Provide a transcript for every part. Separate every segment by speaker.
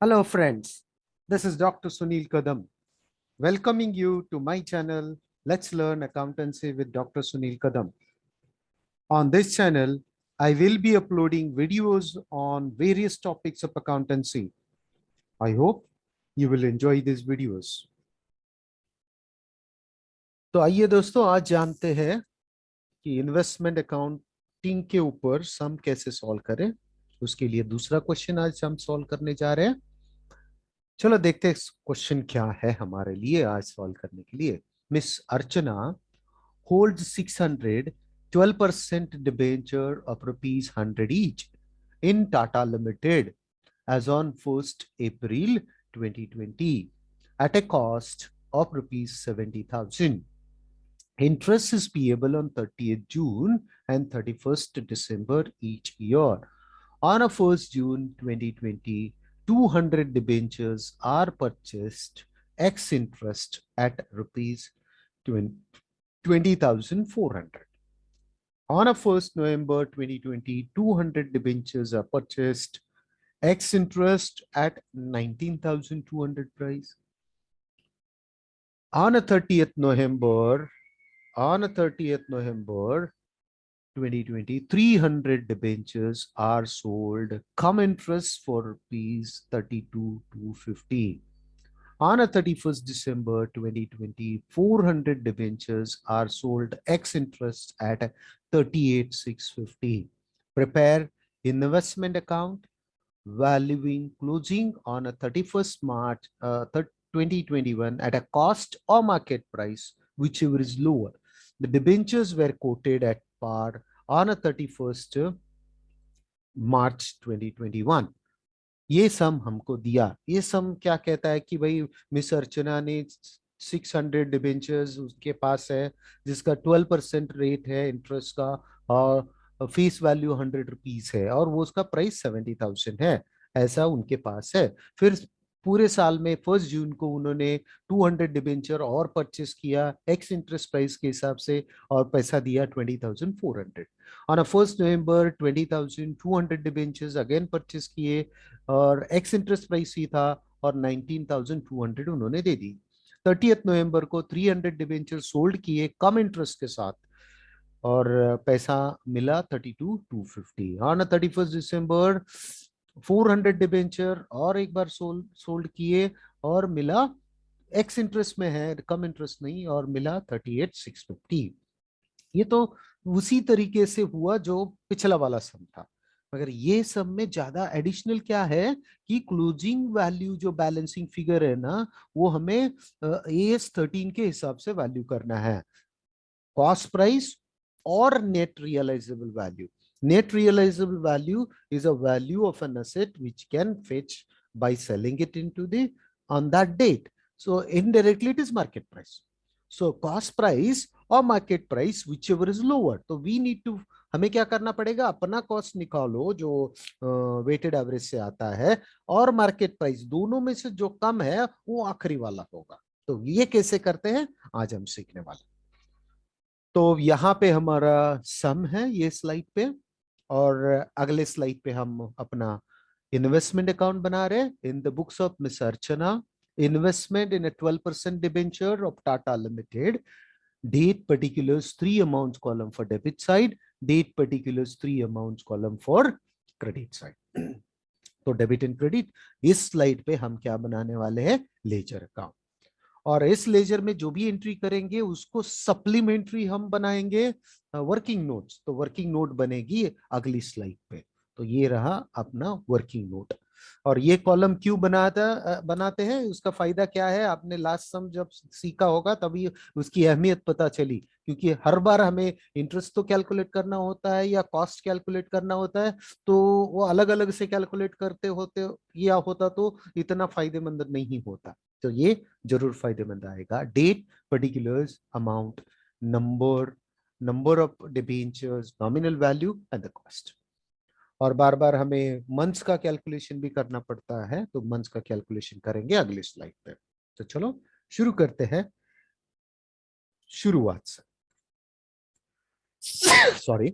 Speaker 1: Hello, friends. This is Dr. Sunil Kadam, welcoming you to my channel, Let's Learn Accountancy with Dr. Sunil Kadam. On this channel, I will be uploading videos on various topics of accountancy. I hope you will enjoy these videos. तो आइए दोस्तों, आज जानते हैं कि investment accounting के ऊपर सम कैसे सॉल्व करें। उसके लिए दूसरा क्वेश्चन आज हम सॉल्व करने जा रहे हैं। चलो देखते हैं क्वेश्चन क्या है हमारे लिए आज सॉल्व करने के लिए। Miss Archana holds 600 12% debenture of rupees 100 each in Tata Limited as on 1st April 2020 at a cost of rupees 70,000. Interest is payable on 30th June and 31st December each year. On a 1st June 2020, 200 debentures are purchased ex interest at rupees 20,400. On a 1st November 2020, 200 debentures are purchased ex interest at 19,200 price. On a 30th November 2020, 300 debentures are sold cum interest for rupees 32,250. On a 31st December 2020, 400 debentures are sold ex interest at 38,650. Prepare investment account valuing closing on a 31st March 2021 at a cost or market price, whichever is lower. The debentures were quoted at par on a 31st March 2021. ये सम हमको दिया। ये सम क्या कहता है कि भाई miss अर्चना ने 600 डिबेंचर्स उसके पास है जिसका 12% रेट है इंटरेस्ट का और फेस वैल्यू 100 रुपीज है और वो उसका प्राइस 70,000 है, ऐसा उनके पास है। फिर पूरे साल में 1 जून को उन्होंने 200 डिबेंचर और परचेस किया एक्स इंटरेस्ट प्राइस के हिसाब से और पैसा दिया 20,400। On a 1 November 20,200 debentures again purchase किए और एक्स इंटरेस्ट प्राइस ही था और 19,200 उन्होंने दे दी। 30th नवंबर को 300 डिबेंचर सोल्ड किए कम इंटरेस्ट के साथ और पैसा मिला 32,250। ऑन 31st December 400 डिबेंचर और एक बार सोल्ड किए और मिला एक्स इंटरेस्ट में है, कम इंटरेस्ट नहीं, और मिला 38,650। ये तो उसी तरीके से हुआ जो पिछला वाला सम था, मगर ये सब में ज्यादा एडिशनल क्या है कि क्लोजिंग वैल्यू जो बैलेंसिंग फिगर है ना वो हमें एएस 13 के हिसाब से वैल्यू करना है, कॉस्ट प्राइस और net realisable value. Net realizable value is a value of an asset which can fetch by selling it into the on that date. So indirectly it is market price. So cost price or market price whichever is lower. तो we need to हमें क्या करना पड़ेगा, अपना cost निकालो जो weighted average से आता है और मार्केट प्राइस दोनों में से जो कम है वो आखिरी वाला होगा। तो ये कैसे करते हैं आज हम सीखने वाले। तो यहाँ पे हमारा सम है ये स्लाइड पे और अगले स्लाइड पे हम अपना इन्वेस्टमेंट अकाउंट बना रहे हैं। In the books of miss Archana, investment in 12% debenture of Tata limited, date particulars 3 amounts column for debit side, date particulars 3 amounts column for credit side. तो डेबिट एंड क्रेडिट इस स्लाइड पे हम क्या बनाने वाले हैं, लेजर अकाउंट। और इस लेजर में जो भी एंट्री करेंगे उसको सप्लीमेंट्री हम बनाएंगे वर्किंग नोट्स। तो वर्किंग नोट बनेगी अगली स्लाइड पे। तो ये रहा अपना वर्किंग नोट। और ये कॉलम क्यों बनाते हैं, उसका फायदा क्या है, आपने लास्ट सम जब सीखा होगा तभी उसकी अहमियत पता चली। क्योंकि हर बार हमें इंटरेस्ट तो कैलकुलेट करना होता है या कॉस्ट कैलकुलेट करना होता है, तो वो अलग अलग से कैलकुलेट करते होते या होता तो इतना फायदेमंद नहीं होता। तो ये जरूर फायदेमंद आएगा। Date, particulars, amount, number of debentures, nominal value and the cost. और बार बार हमें मंथ्स का कैलकुलेशन भी करना पड़ता है, तो मंथ्स का कैलकुलेशन करेंगे अगले स्लाइड पे। तो चलो शुरू करते हैं शुरुआत से। सॉरी।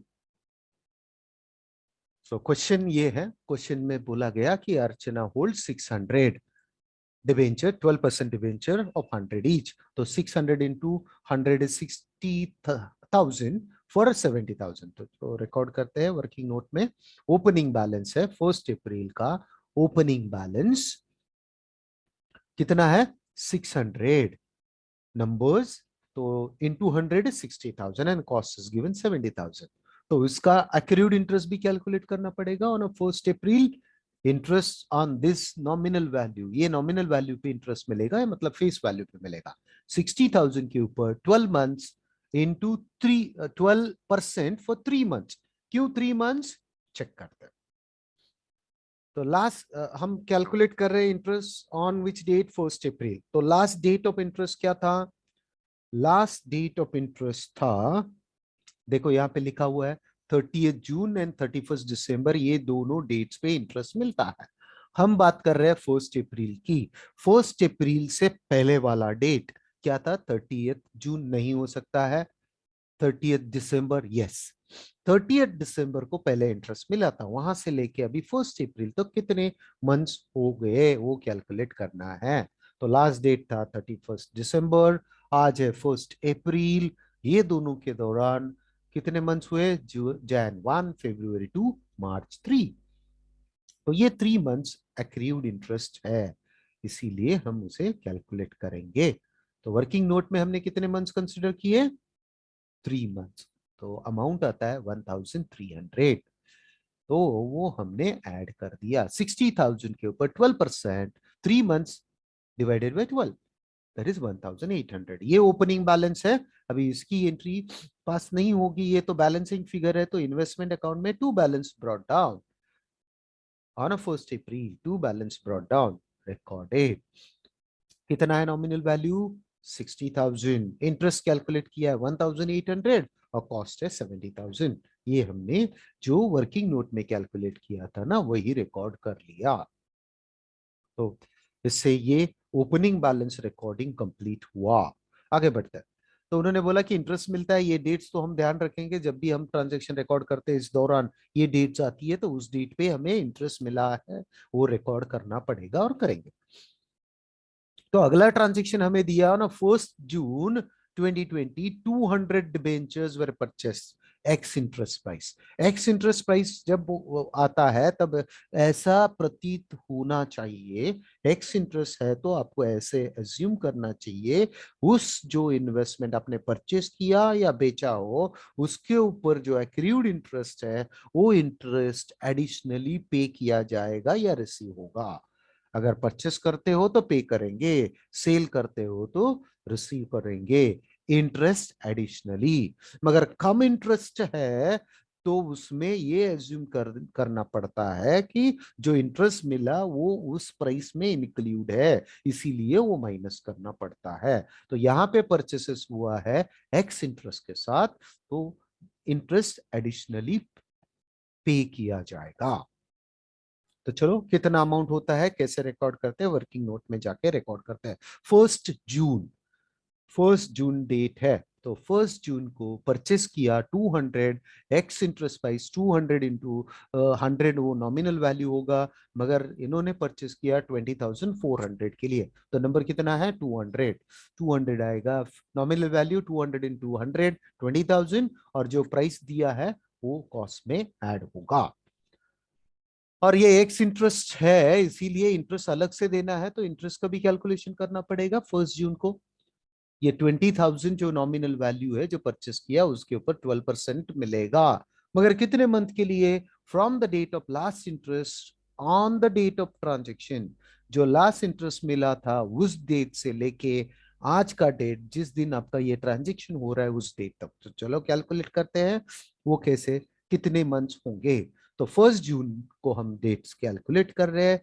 Speaker 1: सो क्वेश्चन ये है, क्वेश्चन में बोला गया कि Archana hold 600 debenture, 12% debenture of 100 each. तो 600 इंटू 100 इज 60,000 फॉर 70,000। तो रिकॉर्ड करते हैं वर्किंग नोट में। ओपनिंग बैलेंस है 1 अप्रैल का, ओपनिंग बैलेंस कितना है 600 नंबर्स, तो into 100 is 60,000 and cost is given 70,000। तो इसका एक्रूड इंटरेस्ट भी कैलकुलेट करना पड़ेगा on 1 April. Interest on this nominal value, ये नॉमिनल वैल्यू पे इंटरेस्ट मिलेगा, मतलब फेस वैल्यू पे मिलेगा 60,000 के ऊपर 12 मंथ्स इंटू 12% फॉर 3 मंथ्स। क्यों 3 मंथ्स, चेक करते हैं। तो लास्ट हम कैलकुलेट कर रहे हैं इंटरेस्ट ऑन विच डेट, 1 अप्रैल। तो लास्ट डेट ऑफ इंटरेस्ट क्या था, लास्ट डेट ऑफ इंटरेस्ट था, देखो यहाँ पे लिखा हुआ है 30 जून एंड 31 दिसंबर, ये दोनों डेट्स पे इंटरेस्ट मिलता है। हम बात कर रहे हैं 1 अप्रैल की। 1 अप्रैल से पहले वाला डेट क्या था, 30 जून नहीं हो सकता है, 30 दिसंबर, यस। 30 दिसंबर को पहले इंटरेस्ट मिला था, वहां से लेके अभी 1 अप्रैल तो कितने मंथ्स हो गए वो कैलकुलेट करना है। तो लास्ट डेट था 31 दिसंबर, आज है 1 अप्रैल, ये दोनों के दौरान कितने मंथ्स हुए, जैन 1, February 2, March 3। तो ये 3 मंथ्स एक्रीव्ड इंटरेस्ट है, इसीलिए हम उसे कैलकुलेट करेंगे। तो वर्किंग नोट में हमने कितने मंथ्स कंसिडर किए, 3 मंथ्स। तो अमाउंट आता है 1,300। तो वो हमने ऐड कर दिया 60,000 के ऊपर 12%, 3 months divided by 12, that is 1,800। ये ओपनिंग बैलेंस है, अभी इसकी एंट्री पास नहीं होगी, ये तो बैलेंसिंग फिगर है। तो इन्वेस्टमेंट अकाउंट में to balance brought down on 1 April, to balance brought down recorded. कितना है नॉमिनल वैल्यू 60,000, इंटरेस्ट कैलकुलेट किया है 1,800 और कॉस्ट है 70,000। ये हमने जो वर्किंग नोट में कैलकुलेट किया था ना वही रिकॉर्ड कर लिया। तो इससे ये ओपनिंग बैलेंस रिकॉर्डिंग कंप्लीट हुआ। आगे बढ़ते हैं। तो उन्होंने बोला कि इंटरेस्ट मिलता है, ये डेट्स तो हम ध्यान रखेंगे जब भी हम ट्रांजैक्शन रिकॉर्ड करते हैं, इस दौरान ये डेट्स आती है तो उस डेट पे हमें इंटरेस्ट मिला है वो रिकॉर्ड करना पड़ेगा और करेंगे। तो अगला ट्रांजेक्शन हमें दिया ना 1 June 2020, 200 debentures were purchase ex interest price. Ex interest price जब आता है तब ऐसा प्रतीत होना चाहिए, एक्स इंटरेस्ट है तो आपको ऐसे एज्यूम करना चाहिए उस जो इन्वेस्टमेंट आपने परचेस किया या बेचा हो उसके ऊपर जो एक्रूड इंटरेस्ट है वो इंटरेस्ट एडिशनली पे किया जाएगा या रिसीव होगा। अगर परचेस करते हो तो पे करेंगे, सेल करते हो तो रिसीव करेंगे इंटरेस्ट एडिशनली। मगर कम इंटरेस्ट है तो उसमें ये एज्यूम करना पड़ता है कि जो इंटरेस्ट मिला वो उस प्राइस में इंक्लूड है, इसीलिए वो माइनस करना पड़ता है। तो यहाँ पे परचेसेस हुआ है एक्स इंटरेस्ट के साथ, तो इंटरेस्ट एडिशनली पे किया जाएगा। तो चलो कितना अमाउंट होता है कैसे रिकॉर्ड करते हैं, वर्किंग नोट में जाके रिकॉर्ड करते हैं। 1 जून, 1 जून डेट है, तो 1 जून को परचेस किया 200, एक्स इंटरेस्ट प्राइस 200 इंटू 100 वो नॉमिनल वैल्यू होगा, मगर इन्होंने परचेस किया 20,400 के लिए, तो नंबर कितना है 200। 200 आएगा नॉमिनल वैल्यू, 200 इंटू 100 20,000, और जो प्राइस दिया है वो कॉस्ट में ऐड होगा। और ये एक्स इंटरेस्ट है इसीलिए इंटरेस्ट अलग से देना है, तो इंटरेस्ट का भी कैलकुलेशन करना पड़ेगा 1 जून को। ये 20,000 जो नॉमिनल वैल्यू है जो परचेस किया उसके ऊपर 12% मिलेगा, मगर कितने मंथ के लिए, from the date of last interest on the date of transaction. जो लास्ट इंटरेस्ट मिला था उस डेट से लेके आज का डेट जिस दिन आपका ये ट्रांजेक्शन हो रहा है उस डेट तक। तो चलो कैलकुलेट करते हैं वो कैसे, कितने मंथ्स होंगे। तो 1 जून को हम डेट्स कैलकुलेट कर रहे हैं,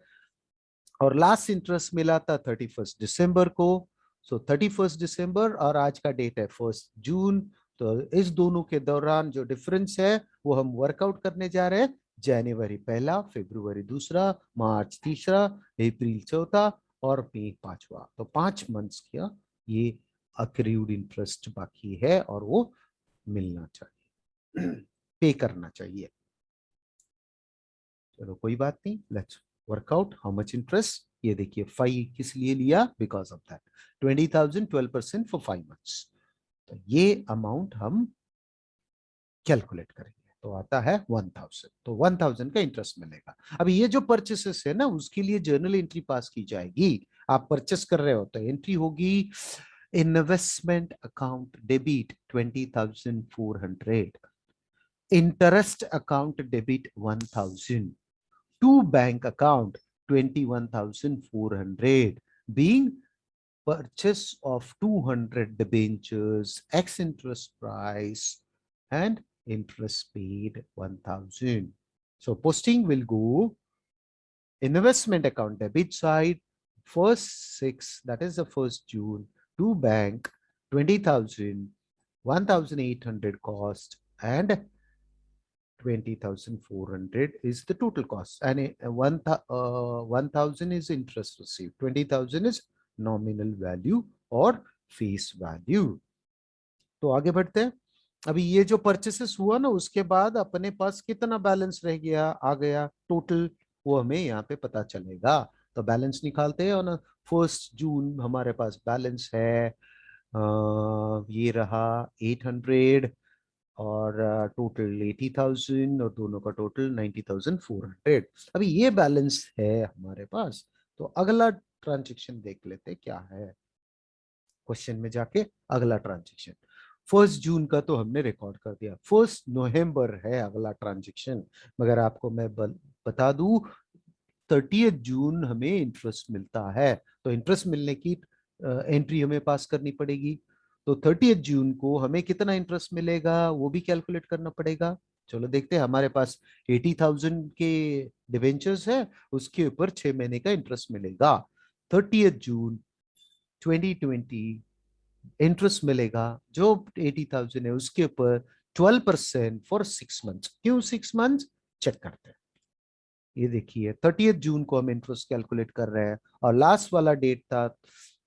Speaker 1: और लास्ट इंटरेस्ट मिला था 31 दिसंबर को। सो 31 दिसंबर और आज का डेट है 1 जून, तो इस दोनों के दौरान जो डिफरेंस है वो हम वर्कआउट करने जा रहे हैं। जनवरी पहला, फरवरी दूसरा, मार्च तीसरा, अप्रैल चौथा और मई पांचवा। तो 5 मंथ्स का ये अक्रूड इंटरेस्ट बाकी है और वो मिलना चाहिए पे करना चाहिए। चलो कोई बात नहीं, let's work out how much interest. ये देखिए 5 किस लिए लिया, because of that 20,000 12% for 5 months। तो ये अमाउंट हम कैलकुलेट करेंगे, तो आता है 1,000। तो 1,000 का इंटरेस्ट मिलेगा। अभी ये जो परचेसेस है ना, उसके लिए जर्नल एंट्री पास की जाएगी। आप परचेस कर रहे हो तो एंट्री होगी investment account debit 20,400, interest account debit 1,000, to bank account 21,400, being purchase of 200 debentures, ex interest price, and interest paid 1,000. So posting will go investment account debit side, first 6, that is the 1st June, to bank 20,000, 1,800 cost, and 20,400 is the total cost, and 1,000 is interest received, 20,000 is nominal value और face value. तो आगे बढ़ते हैं। अभी ये जो purchases हुआ ना, उसके बाद अपने पास कितना बैलेंस रह गया, आ गया टोटल, वो हमें यहाँ पे पता चलेगा। तो बैलेंस निकालते हैं, और ना 1 जून हमारे पास बैलेंस है ये रहा 800, और टोटल 80,000, और दोनों का टोटल 90,400। अभी ये बैलेंस है हमारे पास। तो अगला ट्रांजेक्शन देख लेते क्या है, क्वेश्चन में जाके अगला ट्रांजेक्शन। 1 जून का तो हमने रिकॉर्ड कर दिया, 1 नवंबर है अगला ट्रांजेक्शन। मगर आपको मैं बता दूं, 30 जून हमें इंटरेस्ट मिलता है, तो इंटरेस्ट मिलने की एंट्री हमें पास करनी पड़ेगी। तो 30 जून को हमें कितना इंटरेस्ट मिलेगा वो भी कैलकुलेट करना पड़ेगा। चलो देखते हैं, हमारे पास 80,000 के डिवेंचर्स है, उसके ऊपर 6 महीने का इंटरेस्ट मिलेगा। 30 जून 2020 इंटरेस्ट मिलेगा जो 80,000 है उसके ऊपर 12% फॉर 6 मंथ्स। क्यों 6 मंथ्स, चेक करते हैं। ये देखिए 30 जून को हम इंटरेस्ट कैलकुलेट कर रहे हैं, और लास्ट वाला डेट था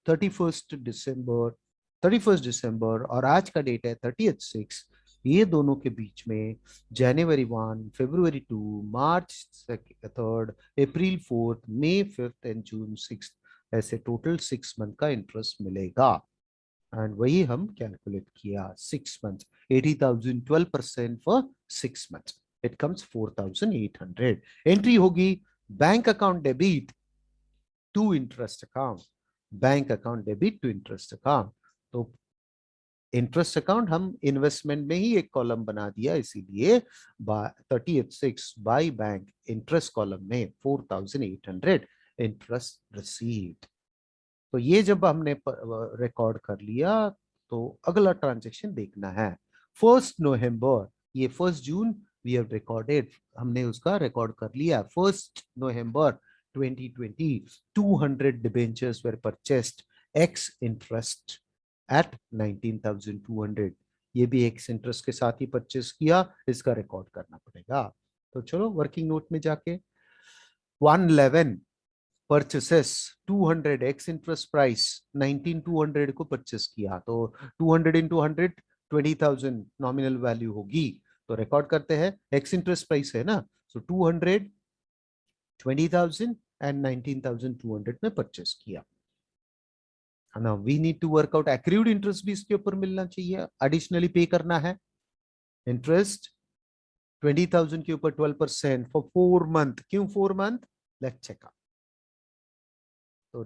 Speaker 1: 31 दिसंबर, 31 दिसंबर, और आज का डेट है 30/6। ये दोनों के बीच में January 1, February 2, March 3, April 4, May 5 and June 6, ऐसे टोटल 6 मंथ का इंटरेस्ट मिलेगा। एंड वही हम कैलकुलेट किया, 6 month, 80,000 12% for 6 month, it comes 4,800। Entry होगी bank account debit to interest account, bank account debit to interest account. तो इंटरेस्ट अकाउंट हम investment में ही एक कॉलम बना दिया, इसीलिए 30/6 बाई बैंक इंटरेस्ट कॉलम में 4,800 इंटरेस्ट रिसीव्ड। तो ये जब हमने रिकॉर्ड कर लिया, तो अगला ट्रांजेक्शन देखना है। 1 नवंबर, ये 1 जून वी हैव रिकॉर्डेड, हमने उसका रिकॉर्ड कर लिया। 1 नवंबर 2020 200 डिबेंचर्स वर परचेस्ड एक्स इंटरेस्ट एट 19,200। ये भी एक्स इंटरेस्ट के साथ ही परचेस किया, इसका रिकॉर्ड करना पड़ेगा। तो चलो वर्किंग नोट में जाके 111 परचेसेस 200 एक्स इंटरेस्ट प्राइस 19,200 को परचेस किया, तो 200 इंटू 100 20,000 नॉमिनल वैल्यू होगी। तो रिकॉर्ड करते हैं, एक्स इंटरेस्ट प्राइस है ना, सो 200 20,000 एंड 19,200 में परचेस किया। ना we need to work out accrued interest भी इसके ऊपर मिलना चाहिए, एडिशनली पे करना है इंटरेस्ट 20,000 के ऊपर 12% फॉर 4 मंथ। क्यों 4 मंथ, लेट्स चेक। तो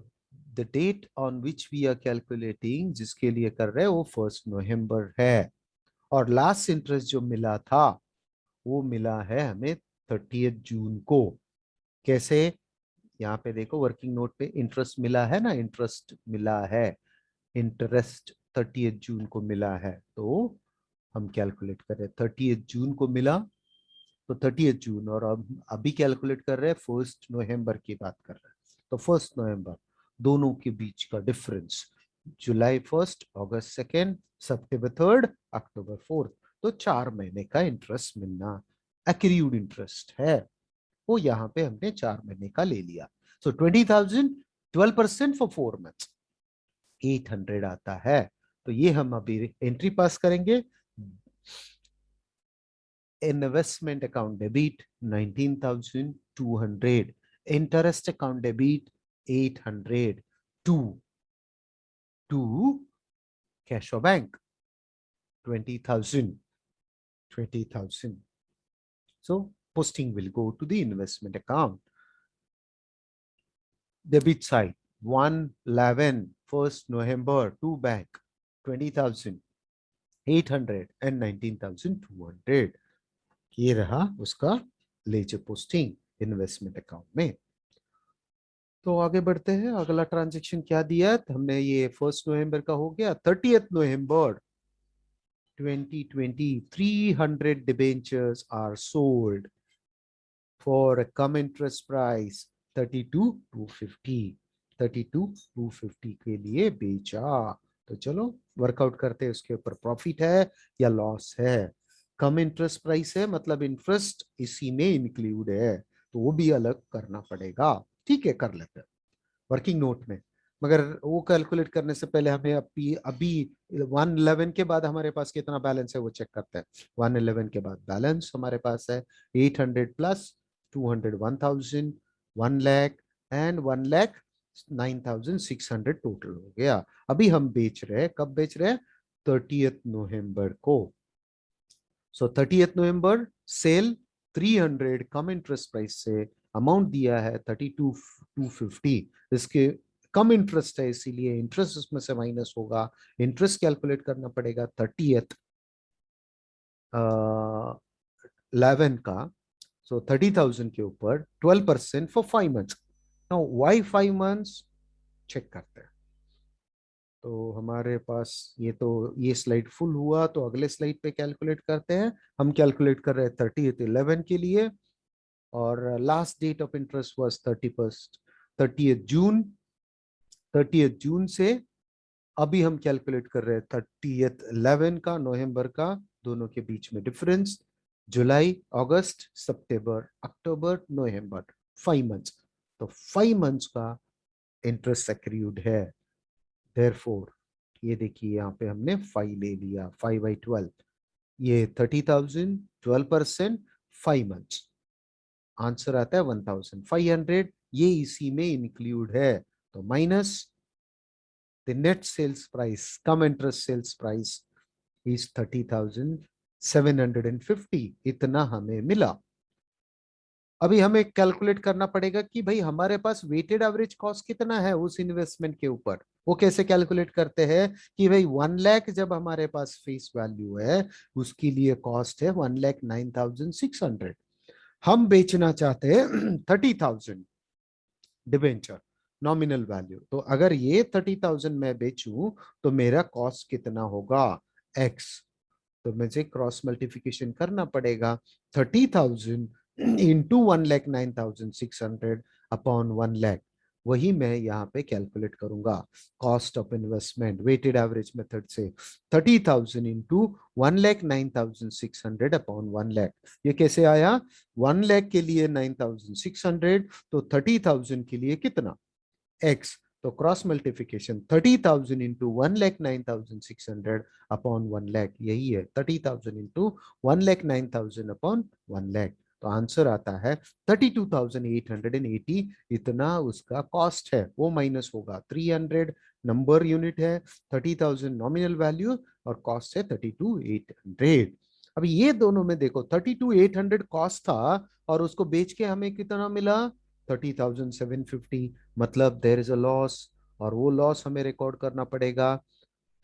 Speaker 1: the date on which we are calculating, जिसके लिए कर रहे हैं, वो 1 नवंबर है, और लास्ट इंटरेस्ट जो मिला था वो मिला है हमें 30 जून को। कैसे, यहाँ पे देखो वर्किंग नोट पे इंटरेस्ट मिला है ना, इंटरेस्ट मिला है, इंटरेस्ट 30 जून को मिला है। तो हम कैलकुलेट कर रहे हैं 30 जून को मिला, तो 30 जून, और अब अभी कैलकुलेट कर रहे हैं 1 नवंबर की बात कर रहे हैं। तो 1 नवंबर, दोनों के बीच का difference, July 1, August 2, September 3, October 4, तो 4 महीने का इंटरेस्ट मिलना, एक्रीड इंटरेस्ट है, वो यहाँ पे हमने 4 महीने का ले लिया। सो 20,000 12% फॉर 4 मंथ्स 800 आता है। तो ये हम अभी एंट्री पास करेंगे। Investment account debit 19,000, 200. Interest account debit 800. To cash or bank 20,000. 20,000. So posting will go to the investment account. Debit side 111 1st November to bank 20,800 and 19,200. ये रहा उसका लेजर पोस्टिंग इन्वेस्टमेंट अकाउंट में। तो आगे बढ़ते हैं, अगला ट्रांजैक्शन क्या दिया है, हमने ये 1st नवंबर का हो गया। 30th November 2020 300 debentures are sold for a common interest price 32,250 32,250 के लिए बेचा। तो चलो वर्कआउट करते हैं उसके ऊपर प्रॉफिट है या लॉस है। कम इंटरेस्ट प्राइस है मतलब इंटरेस्ट इसी में इंक्लूड है, तो वो भी अलग करना पड़ेगा। ठीक है, कर लेते हैं वर्किंग नोट में, मगर वो कैलकुलेट करने से पहले हमें अभी अभी 111 के बाद हमारे पास कितना बैलेंस है वो चेक करते हैं। 111 के बाद बैलेंस हमारे पास है 800 plus 200 1000 1 lakh and 1 lakh 9600 total हो गया। अभी हम बेच रहे हैं, कब बेच रहे हैं, 30th नवंबर को। सो 30th नवंबर सेल 300 कम इंटरेस्ट प्राइस से अमाउंट दिया है 32,250। इसके कम इंटरेस्ट है इसीलिए इंटरेस्ट उसमें से माइनस होगा। इंटरेस्ट कैलकुलेट करना पड़ेगा 30th 11 का। सो 30,000 के ऊपर 12% for 5 months. Now why 5 months check करते हैं। तो हमारे पास ये स्लाइड फुल हुआ, तो अगले स्लाइड पे कैलकुलेट करते हैं। हम कैलकुलेट कर रहे हैं 30th 11 के लिए, और last date of interest was 30th June. 30th जून से अभी हम कैलकुलेट कर रहे हैं 30th 11 का, नवंबर का, दोनों के बीच में डिफरेंस जुलाई अगस्त सितंबर अक्टूबर नवंबर 5 मंथ्स। तो 5 मंथ्स का इंटरेस्ट एक्रूड है। देयरफॉर ये देखिए यहाँ पे हमने 5 ले लिया, 5/12, ये 30,000 12%, 5 मंथ्स, आंसर आता है 1,500। ये इसी में इंक्लूड है, तो minus the net sales price, cum interest sales price is 30,750। इतना हमें मिला। अभी हमें कैलकुलेट करना पड़ेगा कि भाई हमारे पास वेटेड एवरेज कॉस्ट कितना है उस इन्वेस्टमेंट के ऊपर। वो कैसे कैलकुलेट करते हैं कि भाई 1 लाख जब हमारे पास फेस वैल्यू है, उसके लिए कॉस्ट है 1,09,600। हम बेचना चाहते हैं 30,000 डिबेंचर नॉमिनल वैल्यू। तो अगर ये 30,000 मैं बेचूं तो मेरा कॉस्ट कितना होगा, एक्स। तो मुझे क्रॉस मल्टीप्लिकेशन करना पड़ेगा 30,000 इंटू 1,09,600 अपॉन 1 लाख। वही मैं यहाँ पे कैलकुलेट करूंगा cost of investment weighted average method से। 30,000 इंटू 1,09,600 अपॉन 1 लाख। ये कैसे आया, 1 लाख के लिए 9,600, तो 30,000 के लिए कितना, एक्स। तो cross multiplication 30,000 into 1,09,600 upon 1 lakh, यही है 30,000 इंटू 1,09,000 अपॉन 1 लाख। तो आंसर आता है 32,880। इतना उसका कॉस्ट है, वो माइनस होगा 300, नंबर यूनिट है, 30,000 नॉमिनल वैल्यू, और कॉस्ट है 32,800। अब ये दोनों में देखो 32,800 कॉस्ट था और उसको बेच के हमें कितना मिला, 30,750। मतलब देर इज अ लॉस, और वो लॉस हमें रिकॉर्ड करना पड़ेगा।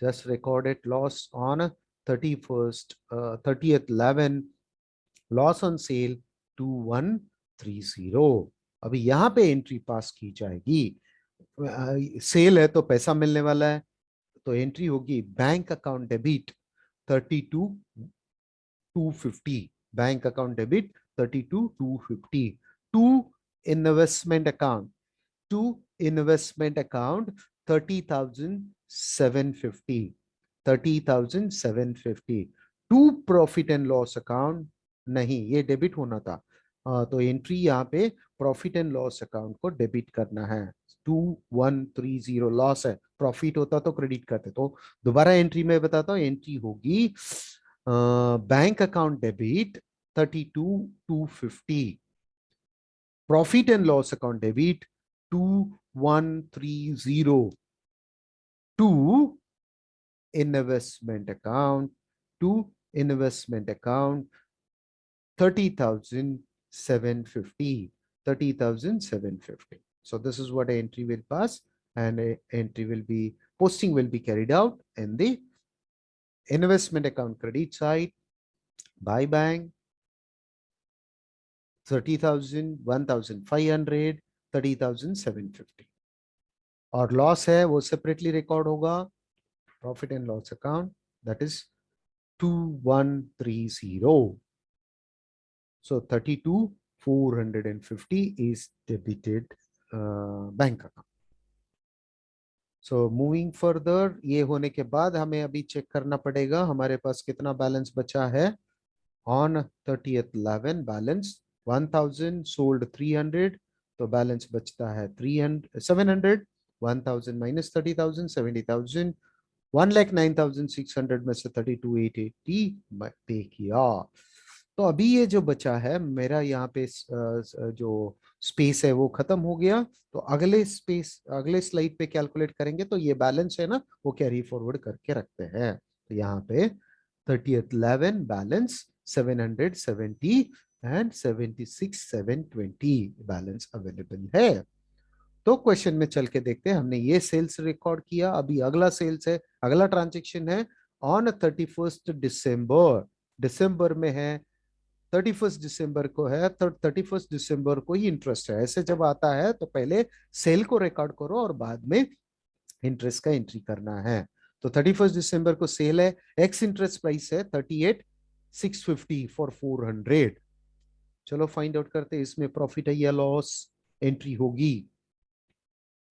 Speaker 1: Just recorded loss on 30th 11, loss on sale 2130। अभी यहाँ पे एंट्री पास की जाएगी। सेल है तो पैसा मिलने वाला है, तो एंट्री होगी bank account debit 32,250, bank account debit 32,250 to investment account, to investment account 30,750, 30,750 to profit and loss account. नहीं, ये डेबिट होना था। तो एंट्री यहाँ पे प्रॉफिट एंड लॉस अकाउंट को डेबिट करना है। 2130 लॉस है, प्रॉफिट होता तो क्रेडिट करते। तो दोबारा एंट्री में बताता हूँ, एंट्री होगी bank account debit 32,250 Profit and loss account debit 2130 to investment account, 30,750. 30,750. So this is what a entry will pass, and a entry will be posting will be carried out in the investment account credit side by bank. 30,000, 1,500, 30,750. और loss है वो separately record होगा profit and loss account, that is 2130. So 32,450 is debited bank account. So moving further, ये होने के बाद हमें अभी चेक करना पड़ेगा हमारे पास कितना बैलेंस बचा है. On 30th 11 बैलेंस 1000 sold 300, तो बैलेंस बचता है 300 700. 1000 माइनस 30,000 70,000. 1,09,600 में से 32,880 पे किया. तो अभी ये जो बचा है मेरा यहाँ पे जो स्पेस है वो खत्म हो गया. तो अगले स्लाइड पे कैलकुलेट करेंगे तो ये बैलेंस है ना वो कैरी फॉरवर्ड करके रखते हैं. तो यहाँ पे 30th 11 balance 770 and 76,720 balance available है. तो क्वेश्चन में चल के देखते हैं. हमने ये सेल्स रिकॉर्ड किया, अभी अगला सेल्स है, अगला ट्रांजेक्शन है ऑन 31st दिसंबर. दिसंबर में है 31st दिसंबर को है, तो 31st दिसंबर को ही इंटरेस्ट है. ऐसे जब आता है तो पहले सेल को रिकॉर्ड करो और बाद में इंटरेस्ट का एंट्री करना है. तो 31st दिसंबर को सेल है, एक्स इंटरेस्ट प्राइस है 38,650 फॉर 400. चलो फाइंड आउट करते हैं इसमें प्रॉफिट है या लॉस. एंट्री होगी,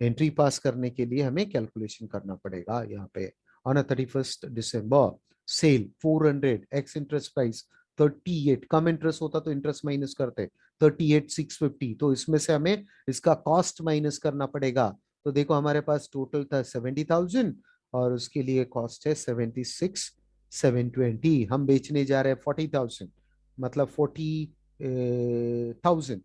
Speaker 1: एंट्री पास करने के लिए हमें कैलकुलेशन करना पड़ेगा. यहाँ पे on 31st December sale 400, ex interest price 38, cum interest होता तो इंटरेस्ट माइनस करते 38,650. तो इसमें से हमें इसका कॉस्ट माइनस करना पड़ेगा. तो देखो हमारे पास टोटल था 70,000 और उसके लिए कॉस्ट है 76,720. हम बेचने जा रहे हैं 40,000, मतलब 40,000.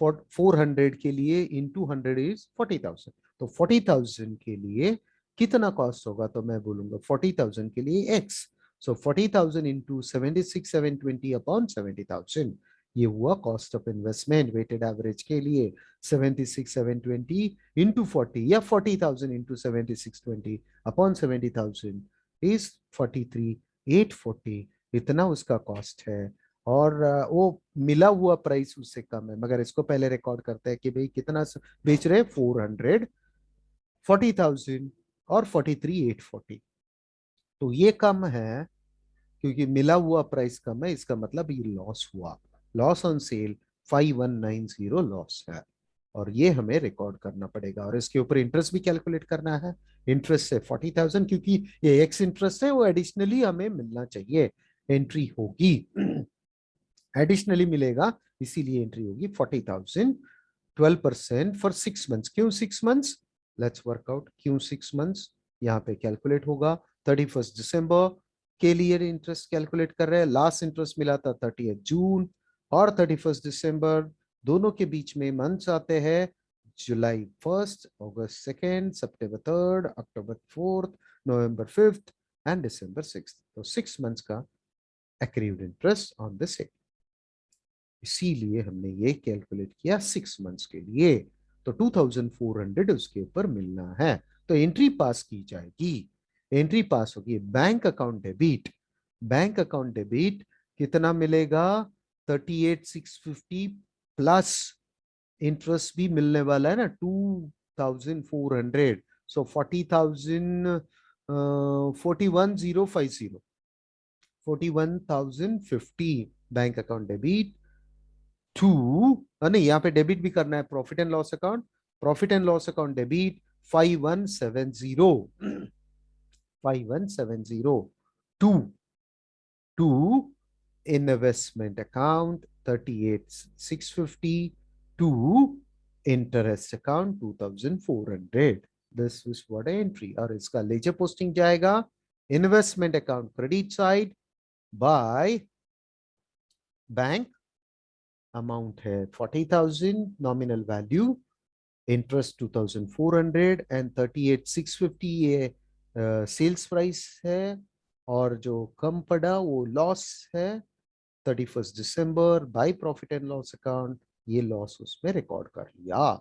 Speaker 1: 400 के लिए इंटू 100 इज 40,000. तो 40,000 के लिए कितना कॉस्ट होगा, तो मैं बोलूंगा 40,000 के लिए एक्स. सो 40,000 इंटू 76,720 अपॉन 70,000. ये हुआ cost of investment weighted average के लिए. 76,720 इंटू 40 या 40,000 इंटू 7620 अपॉन 70,000 इज 43,840. इतना उसका कॉस्ट है. और वो मिला हुआ प्राइस उससे कम है, मगर इसको पहले रिकॉर्ड करते हैं कि भाई कितना बेच रहे. 400, 40,000 और 43,840. तो ये कम है क्योंकि मिला हुआ प्राइस कम है, इसका मतलब ये लॉस हुआ. लॉस ऑन सेल 5190 लॉस है और ये हमें रिकॉर्ड करना पड़ेगा. और इसके ऊपर इंटरेस्ट भी कैलकुलेट करना है. इंटरेस्ट है 40,000, क्योंकि ये एक्स इंटरेस्ट है वो एडिशनली हमें मिलना चाहिए. एंट्री होगी एडिशनली मिलेगा, इसीलिए एंट्री होगी 40,000. 12% फॉर 6 मंथ्स. क्यों 6 मंथ्स, लेट्स वर्क आउट क्यों 6 मंथ्स. यहाँ पे कैलकुलेट होगा 31st दिसंबर के लिए इंटरेस्ट कैलकुलेट कर रहे हैं. लास्ट इंटरेस्ट मिला था 30th जून और 31st दिसंबर. दोनों के बीच में मंथ्स आते हैं जुलाई 1st, August 2nd, September 3rd, October 4th, November 5th and December 6th. तो 6 मंथ्स का accrued interest on the sale. इसीलिए हमने ये कैलकुलेट किया 6 मंथ्स के लिए. तो 2,400 उसके ऊपर मिलना है. तो एंट्री पास की जाएगी. एंट्री पास होगी bank account debit. Bank account debit कितना मिलेगा 38,650 प्लस इंटरेस्ट भी मिलने वाला है ना 2,400. So 40,000 41,050 41,050 bank account debit to. नहीं, यहाँ पे डेबिट भी करना है profit and loss account. Profit and loss account debit 5170 5170 to to investment account 38,650 to interest account 2,400. This is what entry. और इसका लेजर पोस्टिंग जाएगा investment account credit side by bank amount है 40,000, नॉमिनल वैल्यू, इंटरेस्ट 2,400 एंड 38,650 ये sales price है। और जो कम पड़ा वो लॉस है 31 दिसंबर, by profit and loss account, ये लॉस उसमें रिकॉर्ड कर लिया।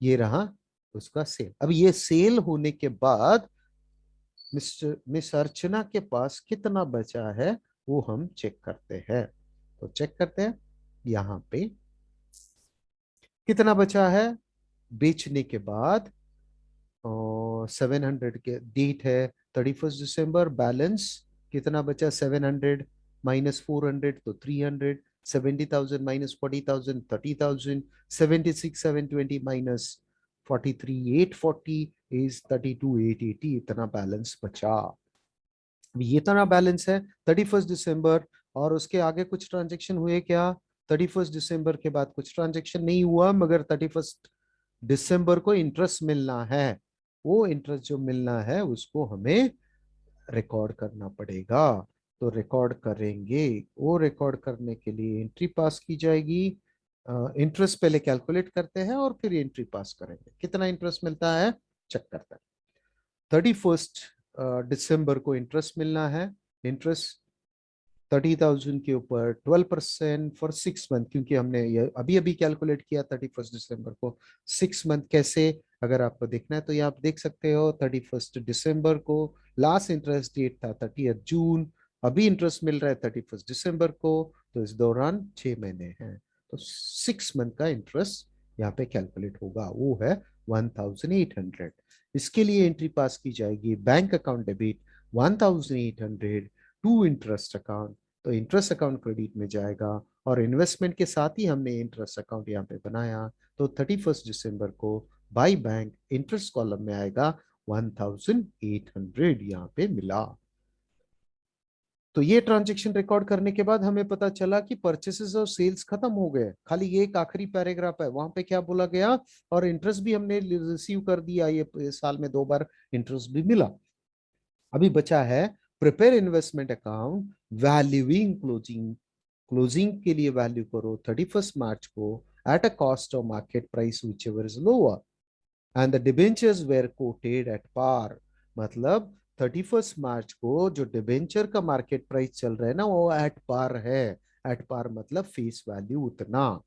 Speaker 1: ये रहा उसका सेल। अब ये सेल होने के बाद मिस अर्चना के पास कितना बचा है वो हम चेक करते हैं। तो चेक करते हैं यहाँ पे कितना बचा है बेचने के बाद। और 700 के डेट है 31 दिसंबर, बैलेंस कितना बचा 700 माइनस 400 तो 300, 70,000 माइनस 40,000 30,000, 76,720 माइनस 43,840 इज 32,880, इतना बैलेंस बचा। ये इतना बैलेंस है 31 दिसंबर। और उसके आगे कुछ ट्रांजेक्शन हुए क्या? 31 दिसंबर के बाद कुछ ट्रांजेक्शन नहीं हुआ, मगर 31 दिसंबर को इंटरेस्ट मिलना है। वो इंटरेस्ट जो मिलना है उसको हमें रिकॉर्ड करना पड़ेगा। तो रिकॉर्ड करेंगे, वो रिकॉर्ड करने के लिए एंट्री पास की जाएगी। इंटरेस्ट पहले कैलकुलेट करते हैं और फिर एंट्री पास करेंगे। कितना इंटरेस्ट मिलता है चेक करते हैं। 31 दिसंबर को इंटरेस्ट मिलना है। इंटरेस्ट 30,000 के ऊपर 12% फॉर 6 मंथ, क्योंकि हमने ये अभी अभी कैलकुलेट किया 31 दिसंबर को। 6 मंथ कैसे, अगर आपको देखना है तो ये आप देख सकते हो। 31 दिसंबर को लास्ट इंटरेस्ट डेट था 30 जून, अभी इंटरेस्ट मिल रहा है 31 दिसंबर को, तो इस दौरान 6 महीने हैं। तो 6 मंथ का इंटरेस्ट यहाँ पे कैलकुलेट होगा, वो है 1,800। इसके लिए एंट्री पास की जाएगी, bank account debit 1,800 to interest account. तो इंटरेस्ट अकाउंट क्रेडिट में जाएगा, और इन्वेस्टमेंट के साथ ही हमने इंटरेस्ट अकाउंट यहाँ पे बनाया। तो 31 दिसंबर को बाई बैंक इंटरेस्ट कॉलम में आएगा 1,800 यहाँ पे मिला। तो ये ट्रांजेक्शन रिकॉर्ड करने के बाद हमें पता चला कि परचेसेस और सेल्स खत्म हो गए, खाली ये एक आखिरी पैराग्राफ है, वहां पे क्या बोला गया। और इंटरेस्ट भी हमने रिसीव कर दिया, ये साल में 2 बार इंटरेस्ट भी मिला। अभी बचा है prepare investment account, valuing closing. Closing के लिए वैल्यू करो 31 मार्च को at a cost of market price whichever is lower and the debentures were quoted at par. मतलब 31 मार्च को जो डिबेंचर का मार्केट प्राइस चल रहा है ना वो एट पार है। एट पार मतलब फेस वैल्यू उतना,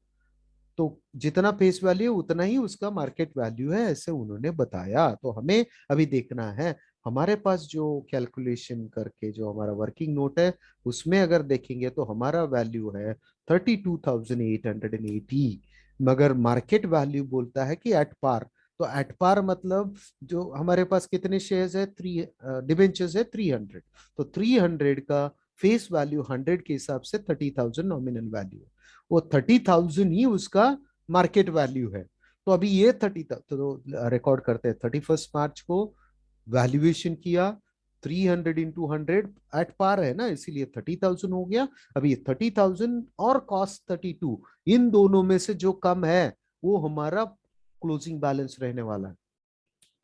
Speaker 1: तो जितना फेस वैल्यू उतना ही उसका मार्केट वैल्यू है, ऐसे उन्होंने बताया। तो हमें अभी देखना है हमारे पास जो कैलकुलेशन करके जो हमारा वर्किंग नोट है उसमें अगर देखेंगे तो हमारा वैल्यू है 32,880, मगर मार्केट वैल्यू बोलता है कि एट पार। तो एट पार मतलब जो हमारे पास कितने शेयर्स है, थ्री डिबेंचर्स है 300, तो 300 का फेस वैल्यू 100 के हिसाब से 30,000 नॉमिनल वैल्यू, वो 30,000 ही उसका मार्केट वैल्यू है। तो अभी ये 30, तो रिकॉर्ड करते हैं 31 मार्च को वैल्यूएशन किया 300 इंटू 100 एट पार है ना, इसीलिए 30,000 हो गया। अभी 30,000 और कॉस्ट 32, इन दोनों में से जो कम है वो हमारा क्लोजिंग बैलेंस रहने वाला है।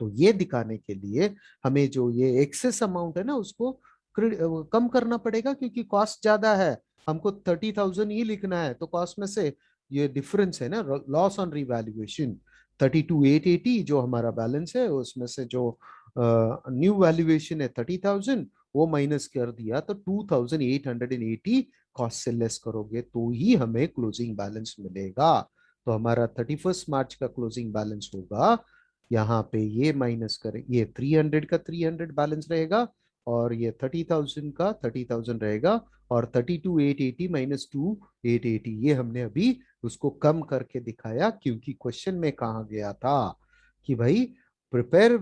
Speaker 1: तो ये दिखाने के लिए हमें जो ये एक्सेस अमाउंट है ना उसको कम करना पड़ेगा, क्योंकि कॉस्ट ज्यादा है। हमको 30,000 ही लिखना है, तो कॉस्ट में से ये डिफरेंस है ना, लॉस ऑन रिवैल्यूएशन 32,880 जो हमारा बैलेंस है उसमें से जो न्यू वैल्यूएशन है 30,000 वो माइनस कर दिया, तो 2,880 कॉस्ट से लेस करोगे तो ही हमें क्लोजिंग बैलेंस मिलेगा। तो हमारा 31 मार्च का क्लोजिंग बैलेंस होगा, यहाँ पे ये माइनस करें, ये 300 का 300 बैलेंस रहेगा, और ये 30,000 का 30,000 रहेगा, और 32,880 माइनस 2,880 ये हमने अभी उसको कम करके दिखाया, क्योंकि क्वेश्चन में कहा गया था कि भाई prepare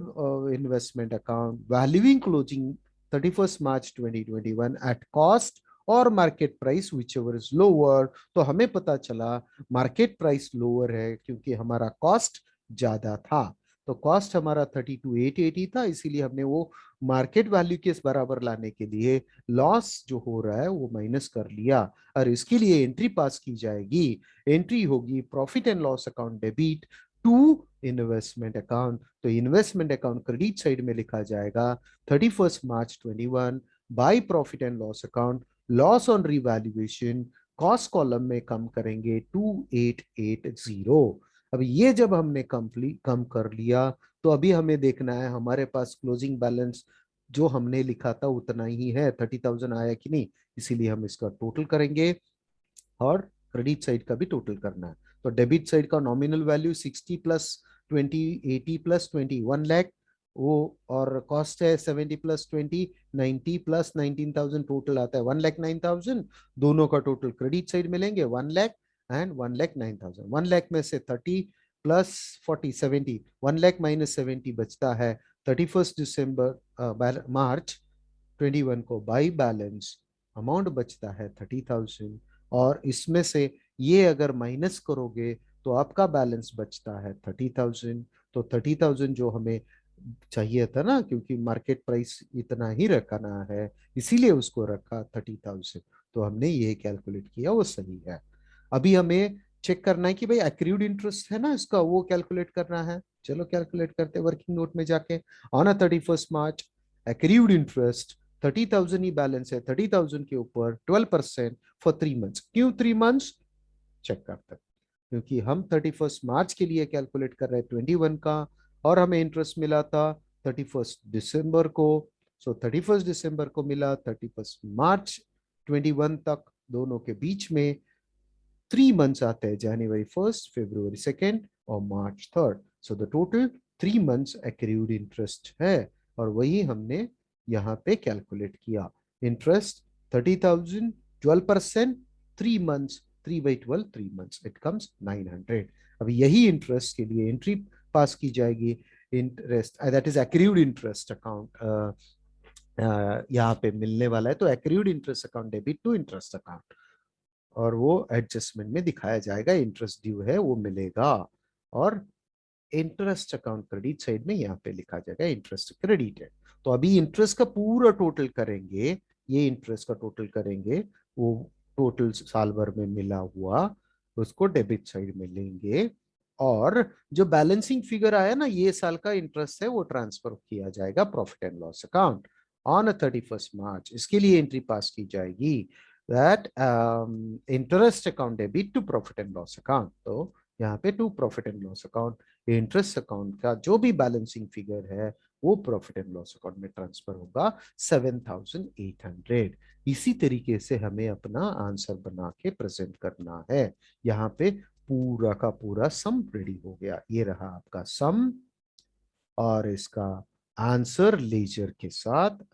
Speaker 1: investment account valuing closing 31 March 2021 at cost और market price whichever is lower. तो हमें पता चला मार्केट प्राइस लोअर है क्योंकि हमारा कॉस्ट ज्यादा था। तो कॉस्ट हमारा 32,880 था, इसीलिए हमने वो मार्केट वैल्यू के बराबर लाने के लिए लॉस जो हो रहा है वो माइनस कर लिया, और इसके लिए एंट्री पास की जाएगी। एंट्री होगी profit and loss account debit to investment account. तो इन्वेस्टमेंट अकाउंट क्रेडिट साइड में लिखा जाएगा 31 मार्च 21 by profit and loss account, loss on revaluation cost column में कम करेंगे 2880। अब ये जब हमने कम कर लिया तो अभी हमें देखना है हमारे पास क्लोजिंग बैलेंस जो हमने लिखा था उतना ही है, 30,000 आया कि नहीं, इसीलिए हम इसका टोटल करेंगे और क्रेडिट साइड का भी टोटल करना है। तो डेबिट साइड का nominal value 60 plus 20, 80 plus 20, 1 lakh वो, और कॉस्ट है 70 प्लस 20, 90 प्लस 19,000, टोटल आता है 1,09,000। दोनों का टोटल क्रेडिट साइड मिलेंगे 1 लाख एंड 1,09,000। 1 लाख में से 30 प्लस 40 70, 1 लाख माइनस 70 बचता है 31 मार्च 21 को बाई बैलेंस अमाउंट बचता है 30,000। और इसमें से ये अगर माइनस करोगे तो आपका बैलेंस बचता है 30,000। तो 30,000 जो हमें चाहिए था ना, क्योंकि मार्केट प्राइस इतना ही रखना है इसीलिए उसको रखा 30,000। तो हमने ये कैलकुलेट किया, वो सही है। अभी हमें चेक करना है कि भाई एक्रूड इंटरेस्ट है ना इसका, वो कैलकुलेट करना है। चलो कैलकुलेट करते हैं वर्किंग नोट में जाके। On 31 March accrued interest 30,000 he balance है, 30,000 के ऊपर 12% फॉर 3 मंथ्स। क्यों 3 मंथ्स? चेक करते हैं। क्योंकि हम 31 मार्च के लिए कैलकुलेट कर रहे हैं 21 का, और हमें इंटरेस्ट मिला था 31 दिसंबर को। सो 31 दिसंबर को मिला 31 मार्च 21 तक, दोनों के बीच में 3 मंथ्स आते हैं, January 1st, February 2nd और March 3rd। So the total 3 months accrued interest है, और वही हमने यहाँ पे कैलकुलेट किया। Interest 30,000, 12%, 3 months, 3/12, 3 months, it comes 900। अब यही इंटरेस्ट के लिए एंट्री पास की जाएगी। Interest that is accrued interest account यहाँ पे मिलने वाला है, तो accrued interest account debit to interest account, और वो एडजस्टमेंट में दिखाया जाएगा। इंटरेस्ट ड्यू है वो मिलेगा, और इंटरेस्ट अकाउंट क्रेडिट साइड में यहाँ पे लिखा जाएगा इंटरेस्ट क्रेडिट है। तो अभी इंटरेस्ट का पूरा टोटल करेंगे, ये इंटरेस्ट का टोटल करेंगे, वो टोटल साल भर में मिला हुआ उसको डेबिट साइड में लेंगे, और जो बैलेंसिंग फिगर आया ना ये साल का इंटरेस्ट है वो ट्रांसफर किया जाएगा profit and loss account on 31 March. इसके लिए एंट्री पास की जाएगी that interest account debit to profit and loss account. तो यहाँ पे to profit and loss account interest account का जो भी बैलेंसिंग फिगर है वो प्रॉफिट एंड लॉस अकाउंट में ट्रांसफर होगा 7,800। इसी तरीके से हमें अपना आंसर बना के प्रेजेंट करना है। यहाँ पे पूरा का पूरा सम रेडी हो गया, ये रहा आपका सम, और इसका आंसर लेजर के साथ।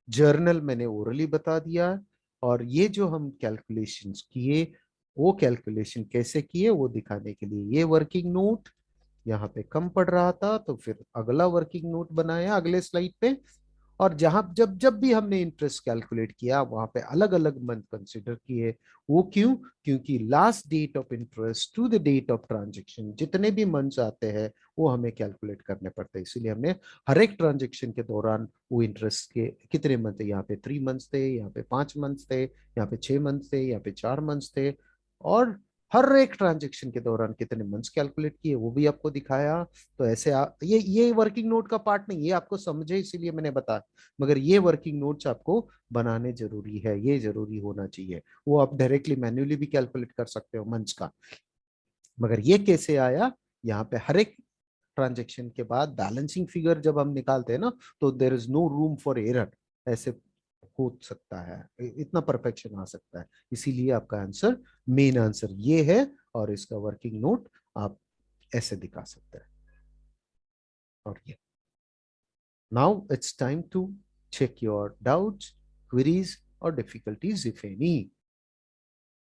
Speaker 1: जर्नल मैंने ओरली बता दिया, और ये जो हम कैलकुलेशंस किए वो कैलकुलेशन कैसे किए वो दिखाने के लिए ये वर्किंग नोट यहाँ पे कम पड़ रहा था, तो फिर अगला वर्किंग नोट बनाया अगले स्लाइड पे। और जहां जब जब भी हमने इंटरेस्ट कैलकुलेट किया वहां पे अलग अलग मंथ कंसिडर किए। वो क्यों? क्योंकि last date of interest to the date of transaction जितने भी मंथ्स आते हैं वो हमें कैलकुलेट करने पड़ते हैं, इसीलिए हमने हर एक ट्रांजेक्शन के दौरान वो इंटरेस्ट के कितने मंथ थे, यहाँ पे 3 मंथ्स थे, यहाँ पे 5 मंथ्स थे, यहाँ पे 6 मंथ्स थे, यहाँ पे 4 मंथ्स थे, और हर एक ट्रांजेक्शन के दौरान कितने मंथ्स कैलकुलेट किए वो भी आपको दिखाया। तो ऐसे ये वर्किंग नोट का पार्ट नहीं, ये आपको समझे इसीलिए मैंने बताया, मगर ये वर्किंग नोट्स आपको बनाने जरूरी है, ये जरूरी होना चाहिए। वो आप डायरेक्टली मैन्युअली भी कैलकुलेट कर सकते हो मंथ्स का, मगर ये कैसे आया, यहाँ पे हर एक ट्रांजेक्शन के बाद बैलेंसिंग फिगर जब हम निकालते हैं ना तो there is no room for error, ऐसे हो सकता है, इतना परफेक्शन आ सकता है, इसीलिए आपका आंसर, मेन आंसर ये है, और इसका वर्किंग नोट आप ऐसे दिखा सकते हैं। और ये now it's time to check your doubts, queries or difficulties if any.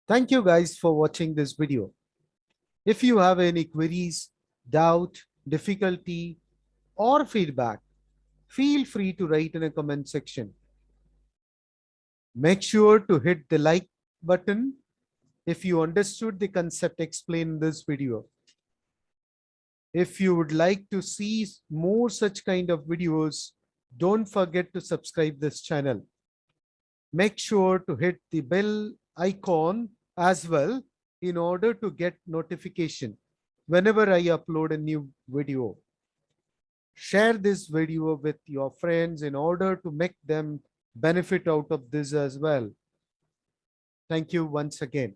Speaker 1: Thank you guys for watching this video. If you have any queries, doubt, difficulty or feedback, feel free to write in a comment section. Make sure to hit the like button if you understood the concept explained in this video. If you would like to see more such kind of videos, don't forget to subscribe this channel. Make sure to hit the bell icon as well in order to get notification whenever I upload a new video. Share this video with your friends in order to make them benefit out of this as well. Thank you once again.